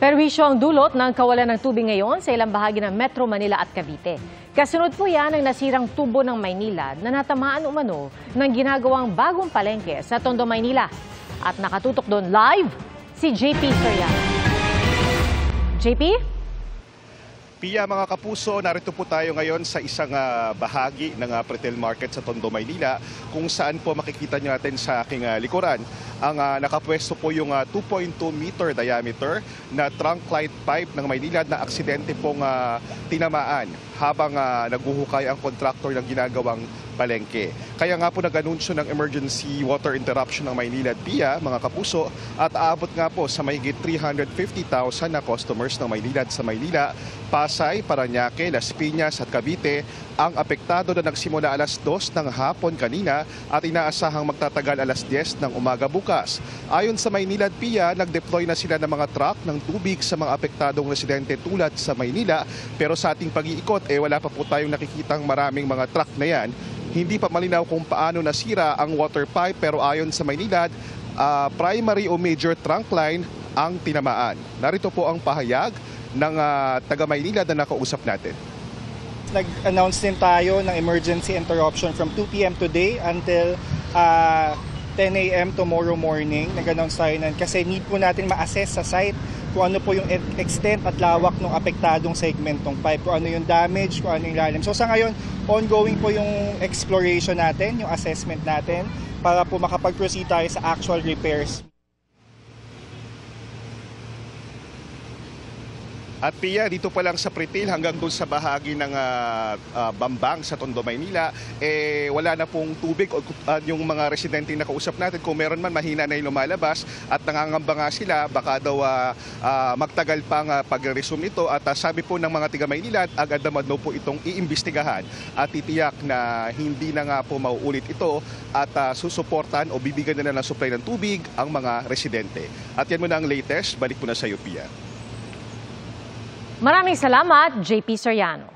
Perwisyo ang dulot ng kawalan ng tubig ngayon sa ilang bahagi ng Metro Manila at Cavite. Kasunod po yan ang nasirang tubo ng Maynilad na natamaan umano ng ginagawang bagong palengke sa Tondo, Maynila. At nakatutok doon live si JP Soriano. JP? Pia, mga kapuso, narito po tayo ngayon sa isang bahagi ng Pretel Market sa Tondo, Maynila, kung saan po makikita nyo natin sa aking likuran. Ang nakapwesto po yung 2.2 meter diameter na trunk light pipe ng Maynila na aksidente pong tinamaan habang naghuhukay ang kontraktor ng ginagawang palengke. Kaya nga po nag-anunsyo ng emergency water interruption ng Maynila at Pia, mga kapuso, at aabot nga po sa mahigit 350,000 na customers ng Maynila at sa Maynila, Pasay, Parañaque, Las Piñas at Cavite ang apektado na nagsimula alas 2 ng hapon kanina at inaasahang magtatagal alas 10 ng umaga bukas. Ayon sa Maynila at Pia, nag-deploy na sila ng mga truck ng tubig sa mga apektadong residente tulad sa Maynila, pero sa ating pag-iikot wala pa po tayong nakikitang maraming mga truck na yan. Hindi pa malinaw kung paano nasira ang water pipe, pero ayon sa Maynilad, primary o major trunk line ang tinamaan. Narito po ang pahayag ng taga Maynilad na nakausap natin. Nag-announce din tayo ng emergency interruption from 2 p.m. today until 10 a.m. tomorrow morning. Nag-announce tayo nun kasi need po natin ma-assess sa site kung ano po yung extent at lawak ng apektadong segmentong pipe, kung ano yung damage, kung ano yung lalim. So sa ngayon, ongoing po yung exploration natin, yung assessment natin para po makapag-proceed tayo sa actual repairs. At Pia, dito pa lang sa Pretil hanggang doon sa bahagi ng Bambang sa Tondo, Maynila, wala na pong tubig o yung mga residente na kausap natin. Kung meron man, mahina na yung lumalabas at nangangamba nga sila, baka daw magtagal pang pag-resume ito. At sabi po ng mga tiga Maynila, agad naman daw po itong iimbestigahan at titiyak na hindi na nga po mauulit ito at susuportan o bibigyan na ng supply ng tubig ang mga residente. At yan muna ang latest. Balik po na sa iyo, Pia. Maraming salamat, JP Soriano.